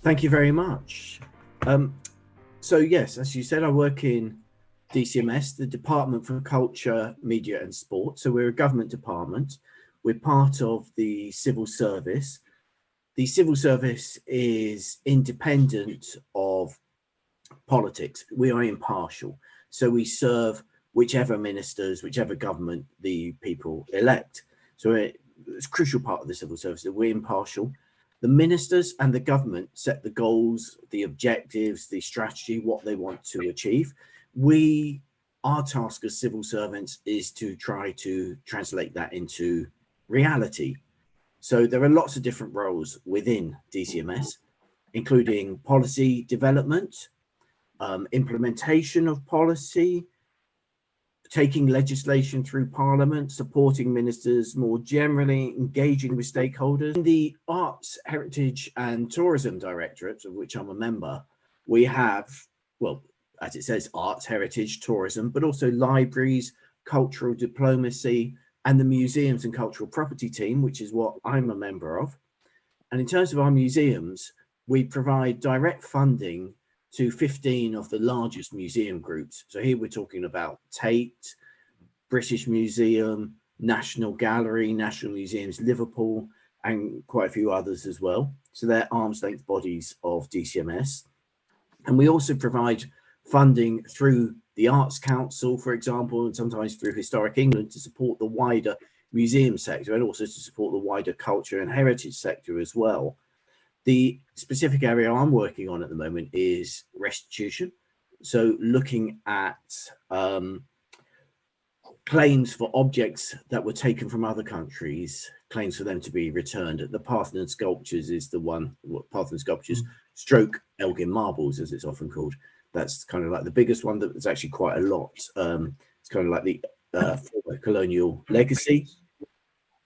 Thank you very much. So yes, as you said, I work in DCMS, the Department for Culture, Media and Sport. So we're a government department. We're part of the civil service. The civil service is independent of politics. We are impartial. So we serve whichever ministers, whichever government the people elect. So it's a crucial part of the civil service that we're impartial. The ministers and the government set the goals, the objectives, the strategy, what they want to achieve. Our task as civil servants is to try to translate that into reality. So there are lots of different roles within DCMS, including policy development, implementation of policy, taking legislation through Parliament, supporting ministers more generally, engaging with stakeholders. In the Arts, Heritage and Tourism Directorate, of which I'm a member, we have, well, as it says, arts, heritage, tourism, but also libraries, cultural diplomacy, and the museums and cultural property team, which is what I'm a member of. And in terms of our museums, we provide direct funding to 15 of the largest museum groups. So here we're talking about Tate, British Museum, National Gallery, National Museums Liverpool, and quite a few others as well. So they're arm's length bodies of DCMS. And we also provide funding through the Arts Council, for example, and sometimes through Historic England to support the wider museum sector and also to support the wider culture and heritage sector as well. The specific area I'm working on at the moment is restitution. So looking at claims for objects that were taken from other countries, claims for them to be returned. The Parthenon sculptures is the one, Parthenon sculptures stroke Elgin marbles, as it's often called. That's kind of like the biggest one. That's actually quite a lot. It's kind of like the former colonial legacy.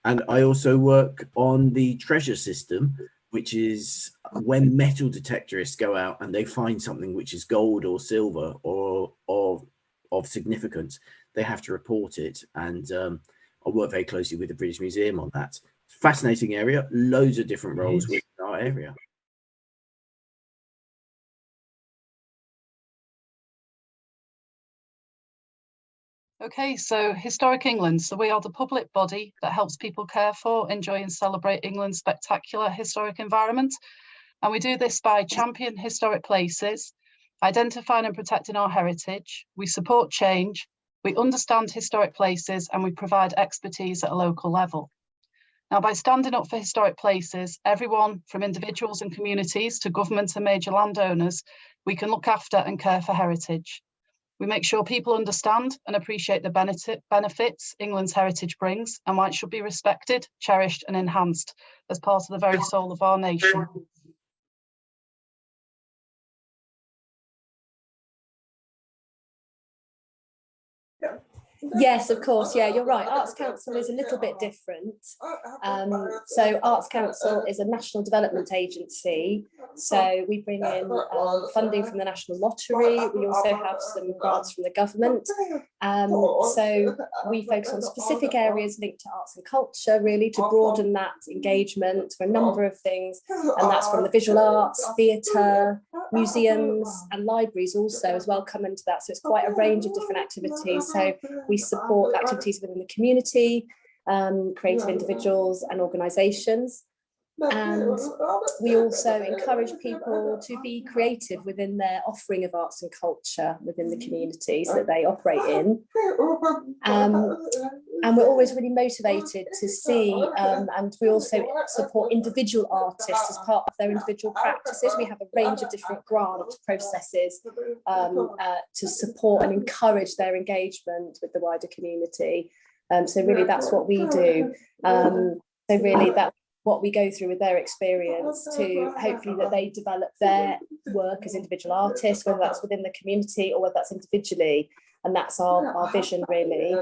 And I also work on the treasure system, which is when metal detectorists go out and they find something which is gold or silver or of significance, they have to report it. And I work very closely with the British Museum on that. Fascinating area, loads of different roles within our area. Okay, so Historic England. So we are the public body that helps people care for, enjoy and celebrate England's spectacular historic environment. And we do this by championing historic places, identifying and protecting our heritage. We support change, we understand historic places, and we provide expertise at a local level. Now, by standing up for historic places, everyone from individuals and communities to government and major landowners, we can look after and care for heritage. We make sure people understand and appreciate the benefits England's heritage brings and why it should be respected, cherished and enhanced as part of the very soul of our nation. Yes, of course. Yeah, you're right. Arts Council is a little bit different. So Arts Council is a national development agency. So we bring in funding from the National Lottery. We also have some grants from the government. So we focus on specific areas linked to arts and culture, really, to broaden that engagement for a number of things. And that's from the visual arts, theatre, museums and libraries also as well come into that. So it's quite a range of different activities. So we support activities within the community, creative individuals and organisations. And we also encourage people to be creative within their offering of arts and culture within the communities that they operate in. And we're always really motivated to see, and we also support individual artists as part of their individual practices. We have a range of different grant processes to support and encourage their engagement with the wider community. So really that's what we do. So really that's what we go through with their experience to hopefully that they develop their work as individual artists, whether that's within the community or whether that's individually. And that's our vision, really.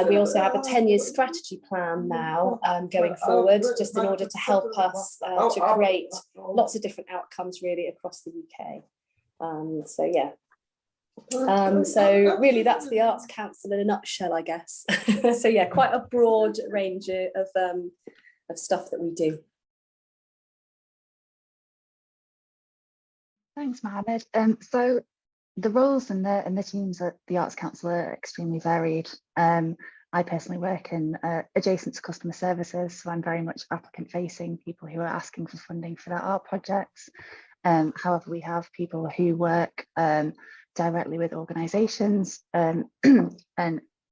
We also have a 10-year strategy plan now going forward, just in order to help us to create lots of different outcomes, really, across the UK. So, yeah. So really, that's the Arts Council in a nutshell, I guess. So, yeah, quite a broad range of stuff that we do. Thanks, Mohammed. So the roles and the teams at the Arts Council are extremely varied. I personally work in adjacent to customer services, so I'm very much applicant facing, people who are asking for funding for their art projects. However, we have people who work directly with organisations and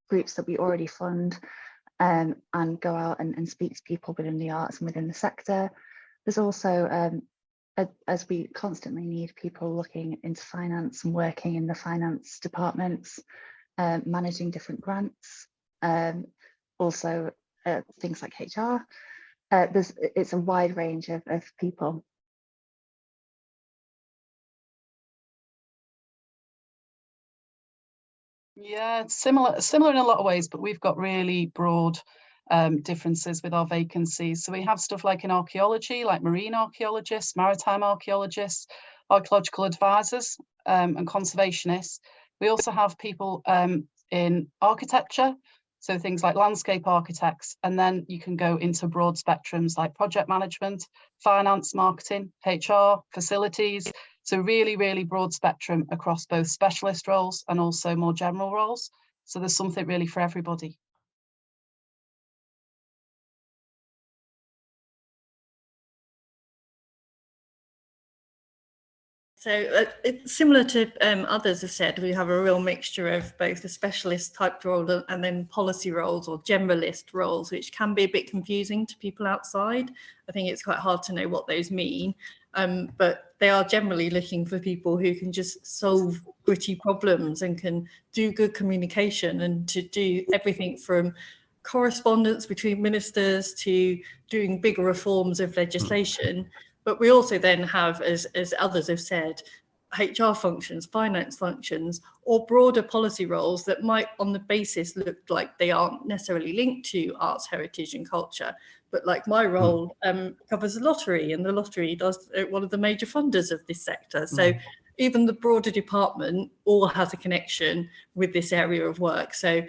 groups that we already fund and go out and speak to people within the arts and within the sector. There's also, as we constantly need people looking into finance and working in the finance departments, managing different grants, also things like HR. It's a wide range of people. Yeah, it's similar in a lot of ways, but we've got really broad differences with our vacancies. So we have stuff like in archaeology, like marine archaeologists, maritime archaeologists, archaeological advisors and conservationists. We also have people in architecture, so things like landscape architects, and then you can go into broad spectrums like project management, finance, marketing, HR, facilities. So really, really broad spectrum across both specialist roles and also more general roles. So there's something really for everybody. So it's similar to others have said, we have a real mixture of both the specialist type role and then policy roles or generalist roles, which can be a bit confusing to people outside. I think it's quite hard to know what those mean, but they are generally looking for people who can just solve gritty problems and can do good communication and to do everything from correspondence between ministers to doing bigger reforms of legislation. But we also then have, as others have said, HR functions, finance functions, or broader policy roles that might on the basis look like they aren't necessarily linked to arts, heritage and culture. But like my role covers the lottery, and the lottery does one of the major funders of this sector. So even the broader department all has a connection with this area of work. So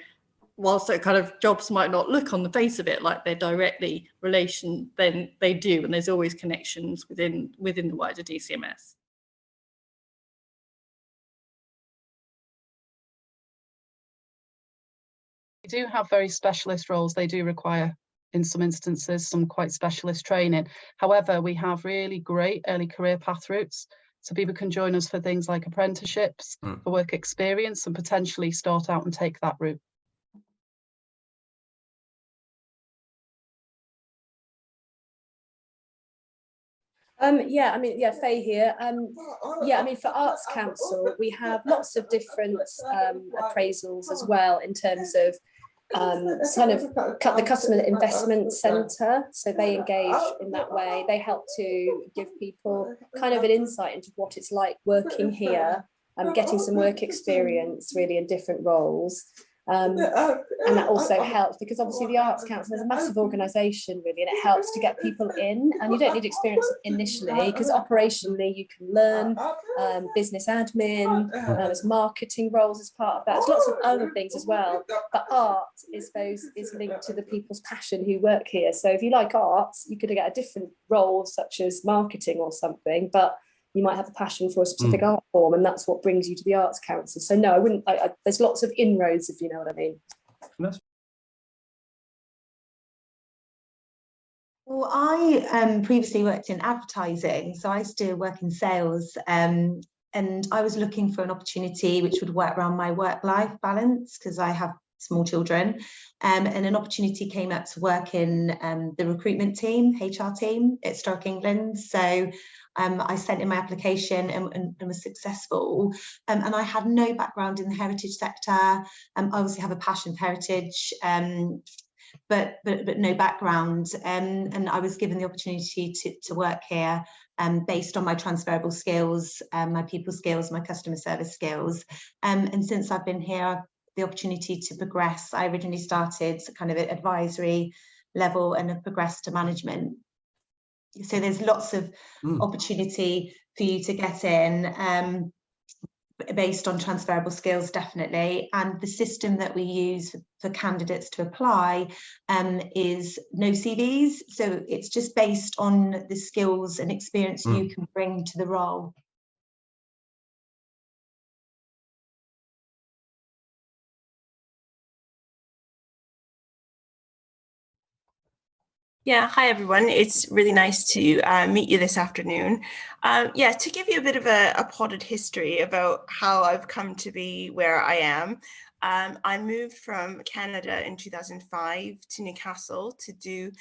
whilst the kind of jobs might not look on the face of it like they're directly relation, then they do, and there's always connections within the wider DCMS. We do have very specialist roles. They do require, in some instances, some quite specialist training. However, we have really great early career path routes. So people can join us for things like apprenticeships, for work experience, and potentially start out and take that route. Faye here. For Arts Council, we have lots of different appraisals as well in terms of the Customer Investment Centre. So they engage in that way. They help to give people kind of an insight into what it's like working here and getting some work experience really in different roles. And that also helps because obviously the Arts Council is a massive organisation really, and it helps to get people in, and you don't need experience initially because operationally you can learn business admin, there's marketing roles as part of that. There's lots of other things as well, but art is linked to the people's passion who work here. So if you like arts, you could get a different role such as marketing or something, but you might have a passion for a specific art form, and that's what brings you to the Arts Council. So no, I wouldn't. There's lots of inroads, if you know what I mean. Well, I previously worked in advertising, so I used to work in sales, and I was looking for an opportunity which would work around my work-life balance because I have small children, and an opportunity came up to work in the recruitment team, HR team at Historic England. So I sent in my application and was successful. And I had no background in the heritage sector. I obviously have a passion for heritage, but no background. And I was given the opportunity to work here based on my transferable skills, my people skills, my customer service skills. And since I've been here, the opportunity to progress. I originally started kind of at advisory level and have progressed to management. So there's lots of opportunity for you to get in based on transferable skills, definitely. And the system that we use for candidates to apply is no CVs. So it's just based on the skills and experience you can bring to the role. Yeah, hi everyone. It's really nice to meet you this afternoon. Yeah, to give you a bit of a potted history about how I've come to be where I am. I moved from Canada in 2005 to Newcastle to do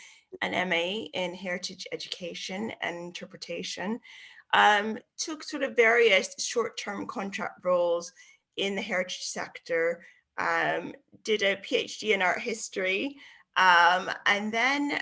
an MA in Heritage Education and Interpretation. Took sort of various short-term contract roles in the heritage sector. Did a PhD in art history. And then,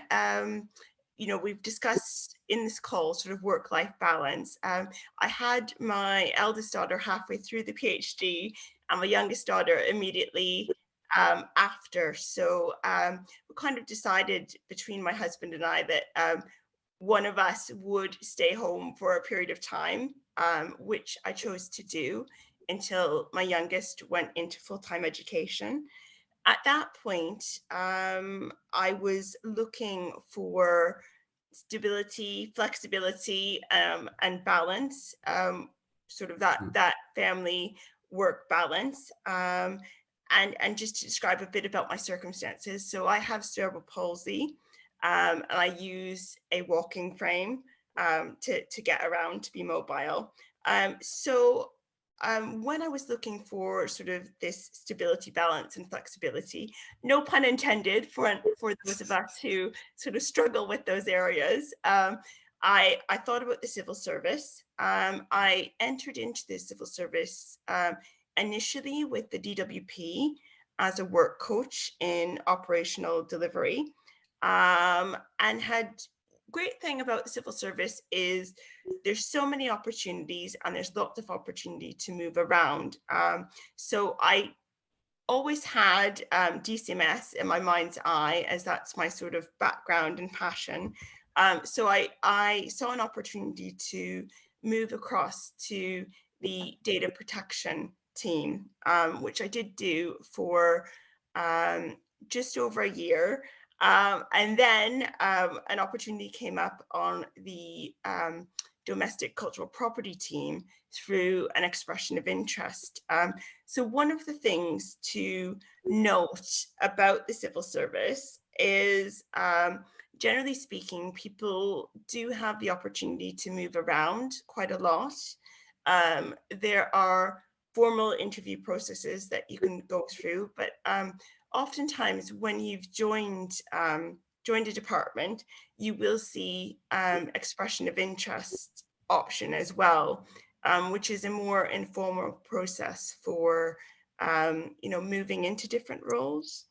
you know, we've discussed in this call sort of work-life balance. I had my eldest daughter halfway through the PhD and my youngest daughter immediately after. So we kind of decided between my husband and I that one of us would stay home for a period of time, which I chose to do until my youngest went into full-time education. At that point, I was looking for stability, flexibility, and balance, sort of that family work balance. And just to describe a bit about my circumstances. So I have cerebral palsy, and I use a walking frame to get around, to be mobile. When I was looking for sort of this stability, balance, and flexibility, no pun intended for those of us who sort of struggle with those areas, I thought about the civil service. I entered into the civil service initially with the DWP as a work coach in operational delivery, and had great thing about the civil service is there's so many opportunities and there's lots of opportunity to move around. So I always had DCMS in my mind's eye, as that's my sort of background and passion. So I saw an opportunity to move across to the data protection team, which I did do for just over a year. And then an opportunity came up on the domestic cultural property team through an expression of interest. So one of the things to note about the civil service is, generally speaking, people do have the opportunity to move around quite a lot. There are formal interview processes that you can go through, but oftentimes when you've joined a department, you will see expression of interest option as well, which is a more informal process for moving into different roles.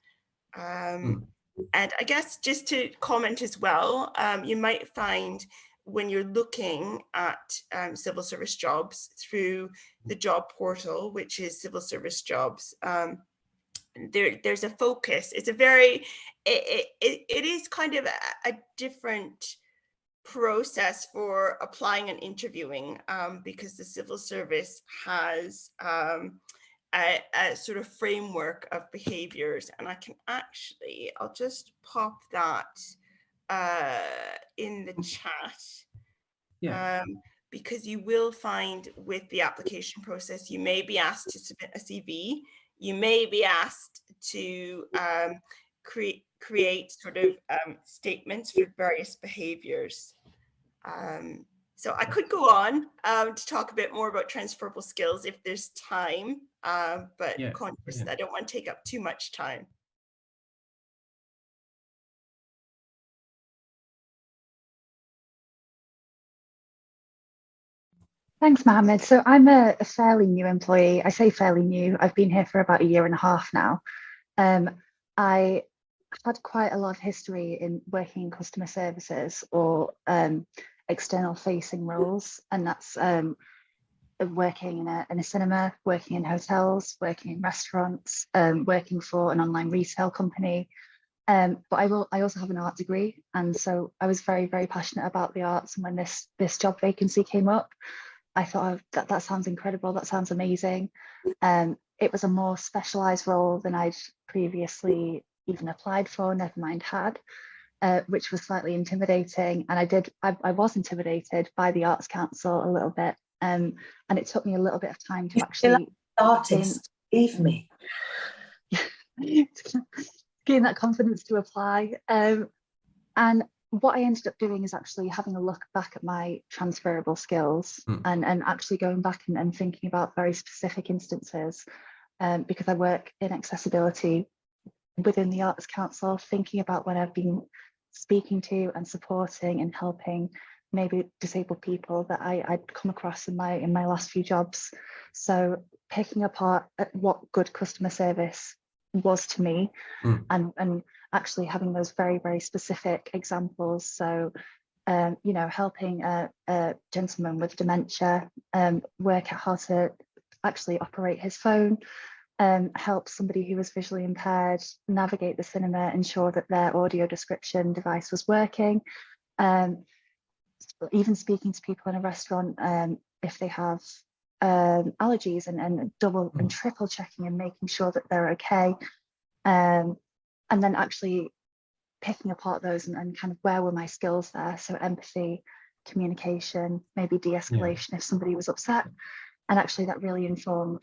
And I guess just to comment as well, you might find when you're looking at civil service jobs through the job portal, which is Civil Service Jobs, there's a focus. It's a very, it is kind of a different process for applying and interviewing, because the civil service has a sort of framework of behaviors, and I'll just pop that in the chat. Yeah. Because you will find with the application process, you may be asked to submit a CV, you may be asked to create sort of statements for various behaviors. So I could go on to talk a bit more about transferable skills if there's time, but conscious I don't want to take up too much time. Thanks, Mohammed. So I'm a fairly new employee. I say fairly new. I've been here for about 1.5 years now. I had quite a lot of history in working in customer services or external facing roles, and that's working in a cinema, working in hotels, working in restaurants, working for an online retail company. But I also have an art degree, and so I was very, very passionate about the arts. And when this job vacancy came up, I thought that sounds incredible. That sounds amazing. It was a more specialised role than I'd previously even applied for, never mind had, which was slightly intimidating. And I was intimidated by the Arts Council a little bit. And it took me a little bit of time to actually believe me. gain that confidence to apply. And what I ended up doing is actually having a look back at my transferable skills and actually going back and thinking about very specific instances, because I work in accessibility within the Arts Council, thinking about when I've been speaking to and supporting and helping maybe disabled people that I'd come across in my last few jobs. So picking apart at what good customer service was to me, and actually having those very, very specific examples. So you know, helping a gentleman with dementia work out how to actually operate his phone, help somebody who was visually impaired navigate the cinema, ensure that their audio description device was working, even speaking to people in a restaurant if they have allergies, and double and triple checking and making sure that they're okay, and then actually picking apart those and kind of where were my skills there. So empathy, communication, maybe de-escalation if somebody was upset. And actually that really informed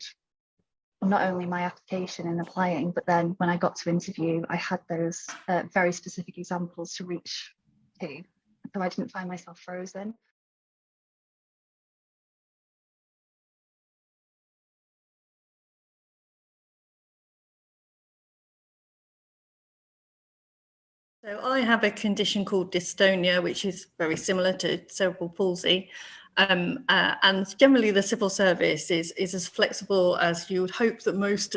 not only my application and applying, but then when I got to interview, I had those very specific examples to reach to, so I didn't find myself frozen. So I have a condition called dystonia, which is very similar to cerebral palsy. And generally the civil service is as flexible as you would hope that most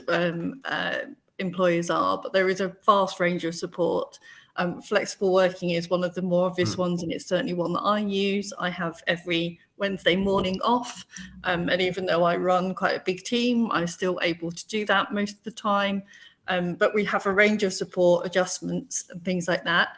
employers are, but there is a vast range of support. Flexible working is one of the more obvious ones, and it's certainly one that I use. I have every Wednesday morning off, and even though I run quite a big team, I'm still able to do that most of the time. But we have a range of support adjustments and things like that.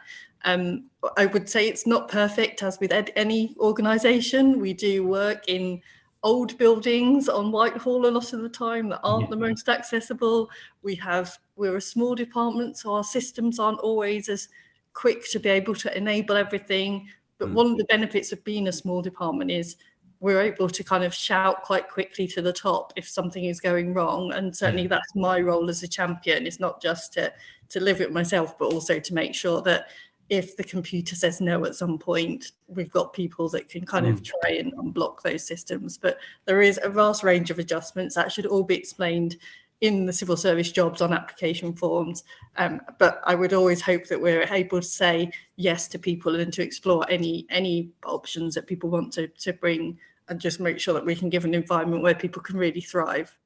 I would say it's not perfect, as with any organisation. We do work in old buildings on Whitehall a lot of the time that aren't the most accessible. We're a small department, so our systems aren't always as quick to be able to enable everything. But one of the benefits of being a small department is we're able to kind of shout quite quickly to the top if something is going wrong. And certainly that's my role as a champion. It's not just to live it myself, but also to make sure that if the computer says no at some point, we've got people that can kind of try and unblock those systems. But there is a vast range of adjustments that should all be explained in the civil service jobs on application forms. But I would always hope that we're able to say yes to people and to explore any options that people want to bring, and just make sure that we can give an environment where people can really thrive.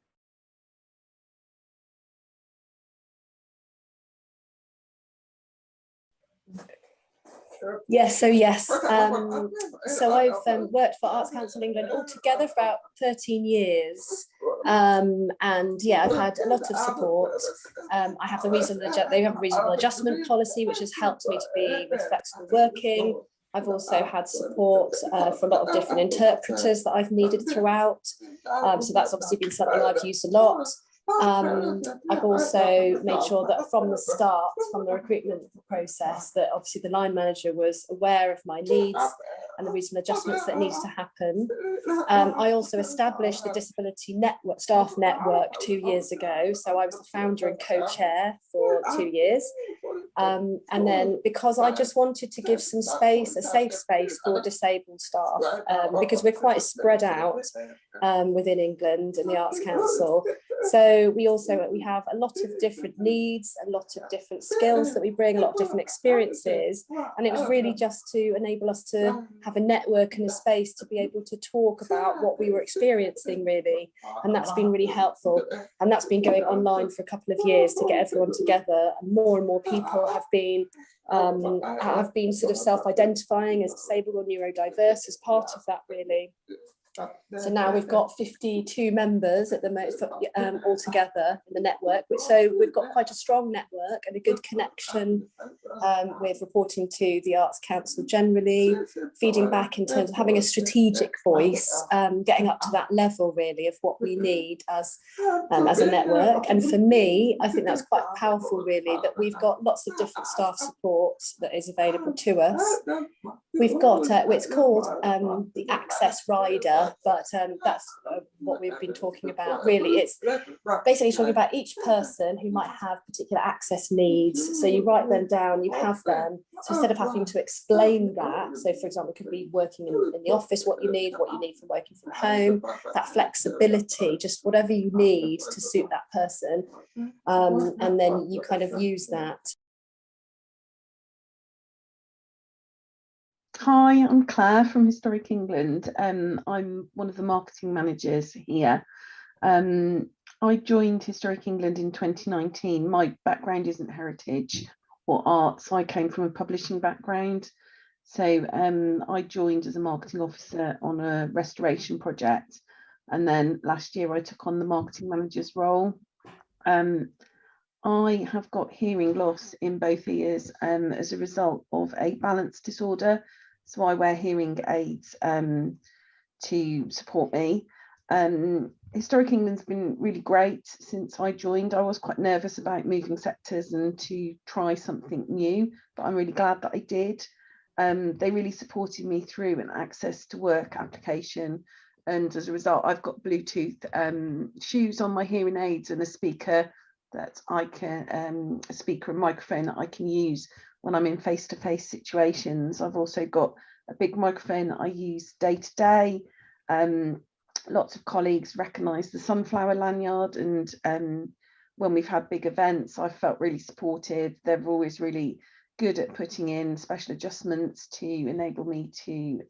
Yes, so I've worked for Arts Council England altogether for about 13 years. And yeah, I've had a lot of support. They have a reasonable adjustment policy, which has helped me to be with flexible working. I've also had support for a lot of different interpreters that I've needed throughout. So that's obviously been something I've used a lot. I've also made sure that from the start, from the recruitment process, that obviously the line manager was aware of my needs and the reasonable adjustments that needed to happen. I also established the disability network, staff network 2 years ago. So I was the founder and co-chair for 2 years. And then because I just wanted to give some space, a safe space for disabled staff, because we're quite spread out within England and the Arts Council. So we have a lot of different needs, a lot of different skills that we bring, a lot of different experiences. And it was really just to enable us to have a network and a space to be able to talk about what we were experiencing, really. And that's been really helpful. And that's been going online for a couple of years to get everyone together. And more people have been sort of self-identifying as disabled or neurodiverse as part of that, really. So now we've got 52 members at the most all together in the network. So we've got quite a strong network and a good connection with reporting to the Arts Council generally, feeding back in terms of having a strategic voice, getting up to that level really of what we need as a network. And for me, I think that's quite powerful really, that we've got lots of different staff support that is available to us. We've got, it's called the Access Rider, but that's what we've been talking about. Really, it's basically talking about each person who might have particular access needs. So you write them down, you have them. So instead of having to explain that, so for example, it could be working in the office, what you need from working from home, that flexibility, just whatever you need to suit that person. And then you kind of use that. Hi, I'm Claire from Historic England. I'm one of the marketing managers here. I joined Historic England in 2019. My background isn't heritage or arts. I came from a publishing background. So I joined as a marketing officer on a restoration project. And then last year I took on the marketing manager's role. I have got hearing loss in both ears as a result of a balance disorder. So I wear hearing aids to support me. Historic England's been really great since I joined. I was quite nervous about moving sectors and to try something new, but I'm really glad that I did. They really supported me through an access to work application. And as a result, I've got Bluetooth shoes on my hearing aids and a speaker that I can, a speaker and microphone that I can use when I'm in face-to-face situations. I've also got a big microphone that I use day to day. Lots of colleagues recognise the sunflower lanyard, and when we've had big events, I've felt really supported. They're always really good at putting in special adjustments to enable me to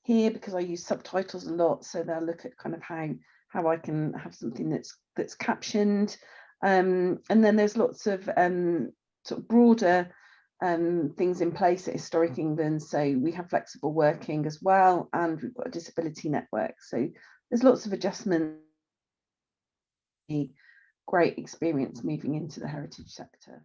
hear, because I use subtitles a lot, so they'll look at kind of how I can have something that's captioned. And then there's lots of sort of broader things in place at Historic England. So we have flexible working as well, and we've got a disability network. So there's lots of adjustments. Great experience moving into the heritage sector.